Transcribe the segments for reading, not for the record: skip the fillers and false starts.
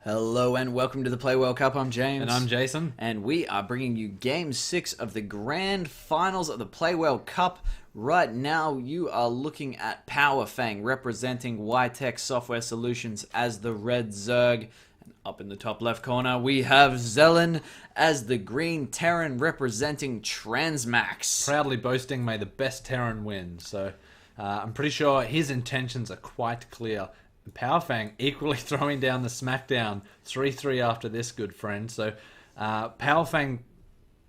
Hello and welcome to the Play World Cup. I'm James. And I'm Jason. And we are bringing you Game 6 of the Grand Finals of the Play World Cup. Right now, you are looking at Powerfang representing Whitech Software Solutions as the red Zerg. And up in the top left corner, we have Zelen as the green Terran representing Transmax. Proudly boasting, may the best Terran win. So I'm pretty sure his intentions are quite clear. Powerfang equally throwing down the smackdown 3-3 after this, good friend. So Powerfang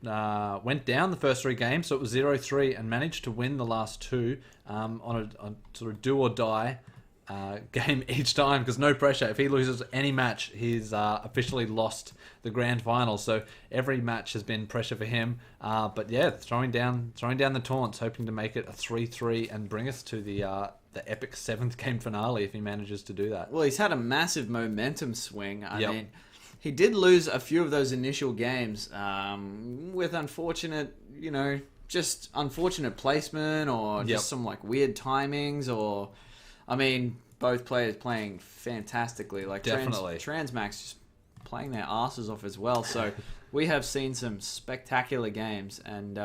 went down the first three games, so it was 0-3 and managed to win the last two on a sort of do or die game each time, because no pressure. If he loses any match, he's officially lost the grand final. So every match has been pressure for him. But yeah, throwing down the taunts, hoping to make it a 3-3 and bring us to the epic 7th game finale if he manages to do that. Well, he's had a massive momentum swing. I mean, he did lose a few of those initial games with unfortunate, just unfortunate placement or just some like weird timings or, I mean, both players playing fantastically. Like Definitely. Transmax just playing their asses off as well. So we have seen some spectacular games, and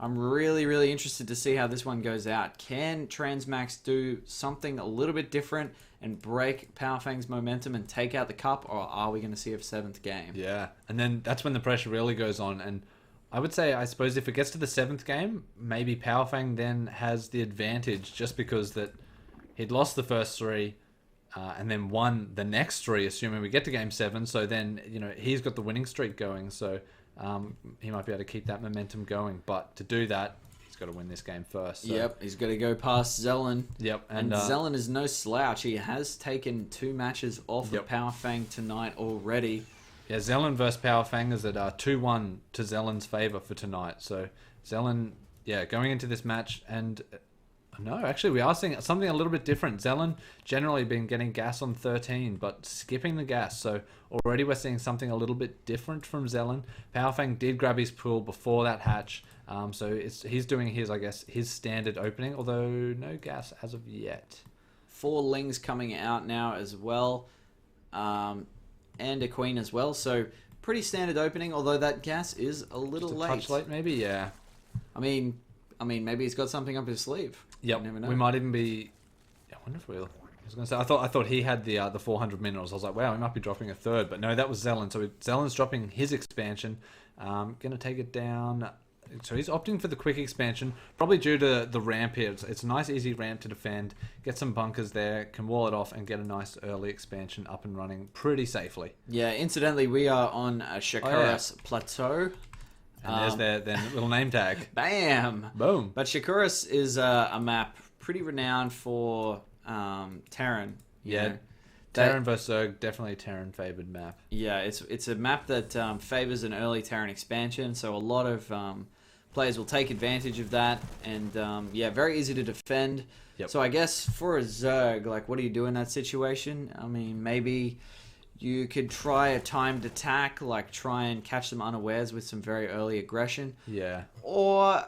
I'm really, really interested to see how this one goes out. Can Transmax do something a little bit different and break Powerfang's momentum and take out the cup, or are we going to see a 7th game? Yeah, and then that's when the pressure really goes on. And I would say, I suppose, if it gets to the 7th game, maybe Powerfang then has the advantage, just because that he'd lost the first three and then won the next three, assuming we get to game 7. So then, he's got the winning streak going. So he might be able to keep that momentum going. But to do that, he's got to win this game first. So. Yep, he's got to go past Zelen. Yep. And Zelen is no slouch. He has taken 2 matches off of Powerfang tonight already. Yeah, Zelen versus Powerfang is at 2-1 to Zelen's favour for tonight. So Zelen, going into this match, and no, actually we are seeing something a little bit different. Zelen generally been getting gas on 13, but skipping the gas. So already we're seeing something a little bit different from Zelen. Powerfang did grab his pool before that hatch. So he's doing his standard opening, although no gas as of yet. 4 Lings coming out now as well. And a Queen as well. So pretty standard opening, although that gas is a little Just a late. touch late, maybe, yeah. I mean, maybe he's got something up his sleeve. Yep, you never know. We might even be. I wonder if we'll. I was going to say, I thought he had the 400 minerals. I was like, wow, we might be dropping a third, but no, that was Zelen. So Zelen's dropping his expansion. Going to take it down. So he's opting for the quick expansion, probably due to the ramp here. It's a nice, easy ramp to defend. Get some bunkers there, can wall it off, and get a nice early expansion up and running pretty safely. Yeah, incidentally, we are on a Shakuras Plateau. And there's their little name tag. Bam! Boom. But Shakuras is a map pretty renowned for Terran. Terran versus Zerg, definitely a Terran favored map. Yeah, it's a map that favors an early Terran expansion, so a lot of players will take advantage of that, and very easy to defend. Yep. So I guess for a Zerg, like, what do you do in that situation? I mean, maybe you could try a timed attack, like try and catch them unawares with some very early aggression. Yeah. Or,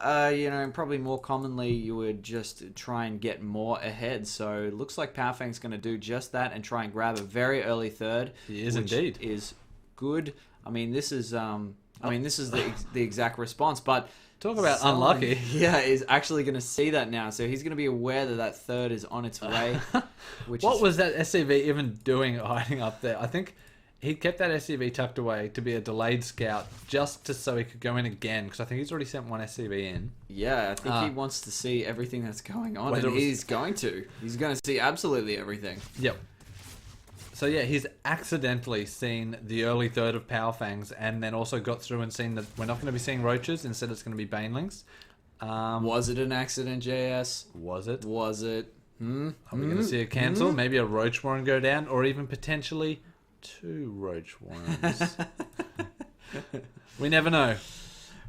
probably more commonly, you would just try and get more ahead. So it looks like Powerfang's going to do just that and try and grab a very early third. He is which indeed. Is good. I mean, this is the exact response, but talk about Zelen, unlucky. Yeah, is actually going to see that now. So he's going to be aware that third is on its way. What was that SCV even doing hiding up there? I think he kept that SCV tucked away to be a delayed scout just so he could go in again, because I think he's already sent one SCV in. Yeah, I think he wants to see everything that's going on, and he's going to. He's going to see absolutely everything. Yep. So yeah, he's accidentally seen the early third of Powerfangs, and then also got through and seen that we're not going to be seeing roaches. Instead, it's going to be banelings. Was it an accident, JS? Was it? Was it? Are we going to see a cancel? Maybe a roach warren go down, or even potentially 2 roach warrens. We never know.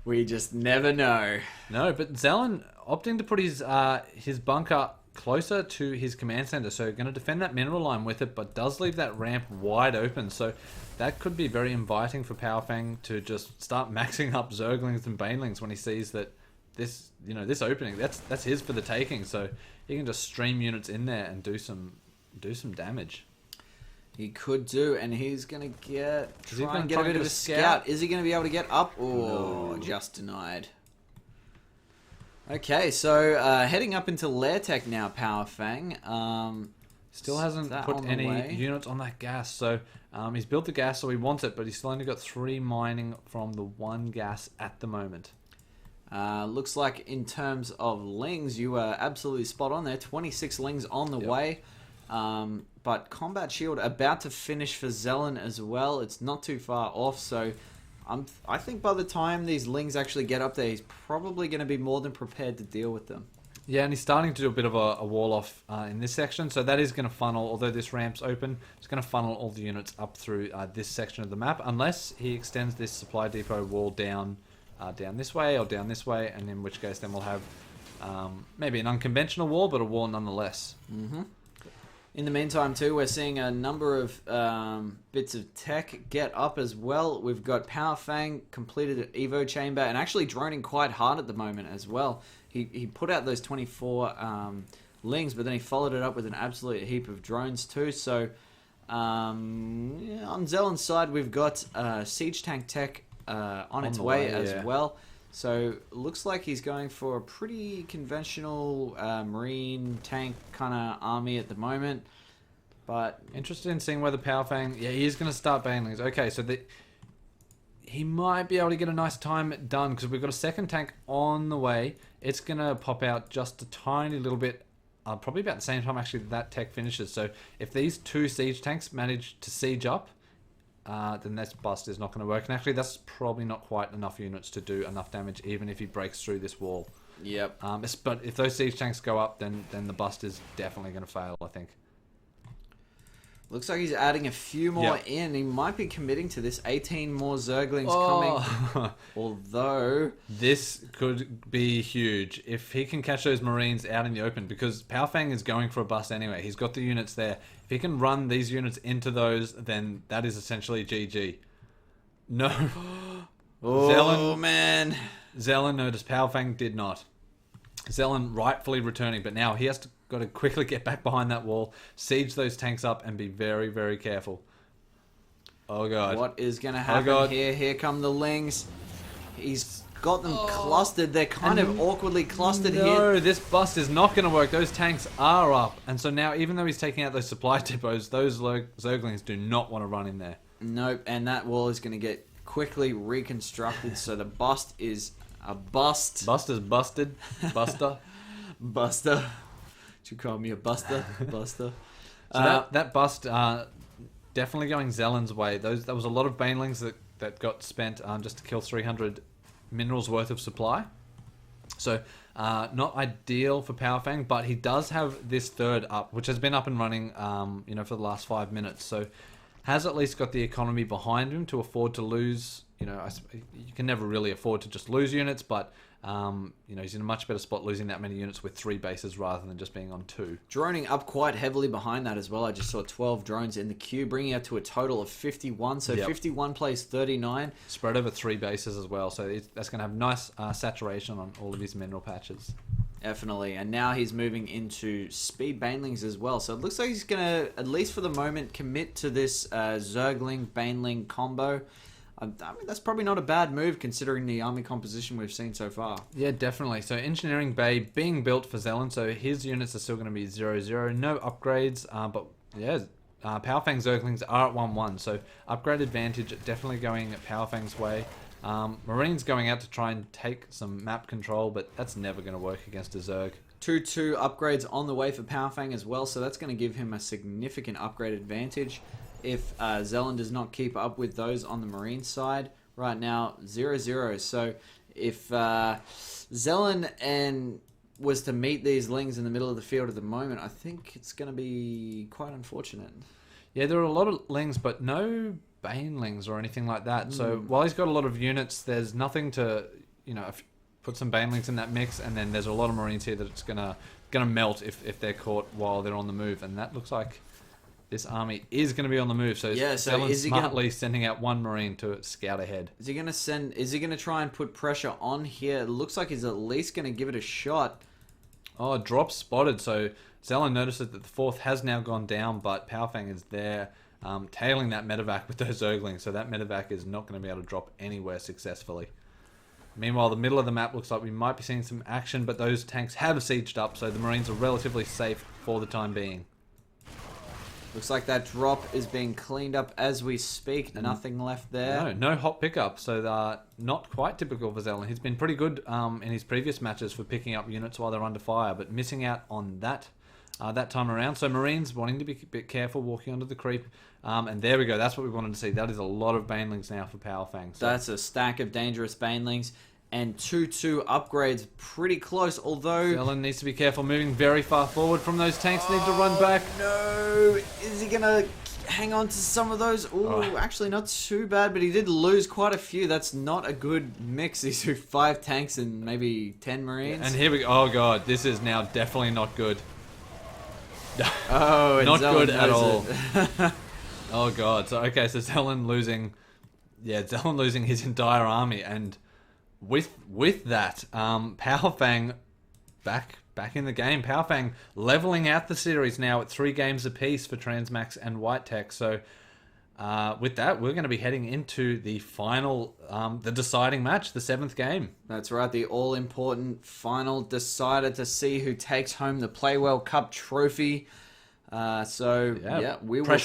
We just never know. No, but Zelen opting to put his bunker closer to his command center, so going to defend that mineral line with it, but does leave that ramp wide open. So that could be very inviting for Powerfang to just start maxing up Zerglings and Banelings when he sees that this opening that's his for the taking. So he can just stream units in there and do some damage. He could do, and he's going to try and get a bit of a scout? scout. Is he going to be able to get up? Oh, just denied. Okay, so heading up into Whitech now, Power Fang. Still hasn't put any units on that gas, so he's built the gas, so he wants it, but he's still only got 3 mining from the 1 gas at the moment. Looks like in terms of lings, you are absolutely spot on there. 26 lings on the way. But Combat Shield about to finish for Zelen as well. It's not too far off, so I think by the time these lings actually get up there, he's probably going to be more than prepared to deal with them. Yeah, and he's starting to do a bit of a wall off in this section, so that is going to funnel, although this ramp's open, it's going to funnel all the units up through this section of the map, unless he extends this supply depot wall down this way or down this way, and in which case then we'll have maybe an unconventional wall, but a wall nonetheless. Mm-hmm. In the meantime, too, we're seeing a number of bits of tech get up as well. We've got Power Fang completed an Evo chamber and actually droning quite hard at the moment as well. He put out those 24 lings, but then he followed it up with an absolute heap of drones too. So on Zelen's side, we've got Siege Tank Tech on its way as well. So looks like he's going for a pretty conventional marine tank kind of army at the moment. But interested in seeing whether Power Fang, he is going to start banelings. Okay, so he might be able to get a nice time done because we've got a second tank on the way. It's going to pop out just a tiny little bit, probably about the same time actually that tech finishes. So if these 2 siege tanks manage to siege up, then this bust is not going to work. And actually, that's probably not quite enough units to do enough damage, even if he breaks through this wall. Yep. But if those siege tanks go up, then the bust is definitely going to fail, I think. Looks like he's adding a few more in. He might be committing to this. 18 more Zerglings coming. Although this could be huge if he can catch those Marines out in the open, because Power Fang is going for a bust anyway. He's got the units there. If he can run these units into those, then that is essentially GG. No. Man. Zelen noticed. Power Fang did not. Zelen rightfully returning, but now he has got to quickly get back behind that wall, siege those tanks up, and be very, very careful. Oh god. What is going to happen here? Here come the lings. He's got them clustered. They're kind of awkwardly clustered here. No, this bust is not going to work. Those tanks are up. And so now, even though he's taking out those supply depots, those Zerglings do not want to run in there. Nope, and that wall is going to get quickly reconstructed, so the bust is a bust. Buster's busted. Buster. Buster. Did you call me a buster? Buster. So that bust definitely going Zelen's way. There was a lot of banelings that got spent just to kill 300 minerals worth of supply. So not ideal for Power Fang, but he does have this third up, which has been up and running for the last 5 minutes. So has at least got the economy behind him to afford to lose. You can never really afford to just lose units, but he's in a much better spot losing that many units with 3 bases rather than just being on 2. Droning up quite heavily behind that as well. I just saw 12 drones in the queue, bringing it to a total of 51. So 51 plays 39. Spread over 3 bases as well. So that's going to have nice saturation on all of his mineral patches. Definitely. And now he's moving into speed banelings as well. So it looks like he's going to, at least for the moment, commit to this Zergling baneling combo. I mean, that's probably not a bad move considering the army composition we've seen so far. Yeah, definitely. So Engineering Bay being built for Zelen, so his units are still going to be 0-0. No upgrades, but yeah, Power Fang Zerglings are at 1-1. So upgrade advantage definitely going Power Fang's way. Marines going out to try and take some map control, but that's never going to work against a Zerg. 2-2 upgrades on the way for Power Fang as well, so that's going to give him a significant upgrade advantage. If Zelen does not keep up with those on the Marine side, right now 0-0. So if Zelen was to meet these lings in the middle of the field at the moment, I think it's going to be quite unfortunate. Yeah, there are a lot of lings, but no banelings or anything like that. So while he's got a lot of units, there's nothing to put some banelings in that mix, and then there's a lot of Marines here that it's gonna melt if they're caught while they're on the move, and that looks like this army is going to be on the move, so Zelen's smartly sending out 1 Marine to scout ahead. Is he going to try and put pressure on here? It looks like he's at least going to give it a shot. Oh, drop spotted. So Zelen notices that the 4th has now gone down, but Power Fang is there tailing that medevac with those Zerglings, so that medevac is not going to be able to drop anywhere successfully. Meanwhile, the middle of the map looks like we might be seeing some action, but those tanks have sieged up, so the Marines are relatively safe for the time being. Looks like that drop is being cleaned up as we speak. Nothing left there. No hot pickup, so not quite typical for Zelen. He's been pretty good in his previous matches for picking up units while they're under fire, but missing out on that time around. So Marines wanting to be a bit careful, walking onto the creep. And there we go. That's what we wanted to see. That is a lot of Banelings now for Power Fang. So. That's a stack of dangerous Banelings. And 2-2 upgrades pretty close, although... Zelen needs to be careful, moving very far forward from those tanks. Need to run back. No! Is he going to hang on to some of those? Ooh, actually not too bad, but he did lose quite a few. That's not a good mix. He's through 5 tanks and maybe 10 Marines. And here we go. Oh, God. This is now definitely not good. Oh, not Zelen good at all. it. Oh, God. So, okay, so Zelen losing... Yeah, Zelen losing his entire army, and... With that, Power Fang back in the game. Power Fang leveling out the series now at 3 games apiece for Transmax and Whitech. So with that, we're going to be heading into the final, the deciding match, the 7th game. That's right, the all-important final decider to see who takes home the Playwell Cup trophy. Pressure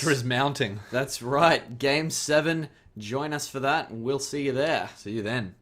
is mounting. That's right, Game 7. Join us for that, and we'll see you there. See you then.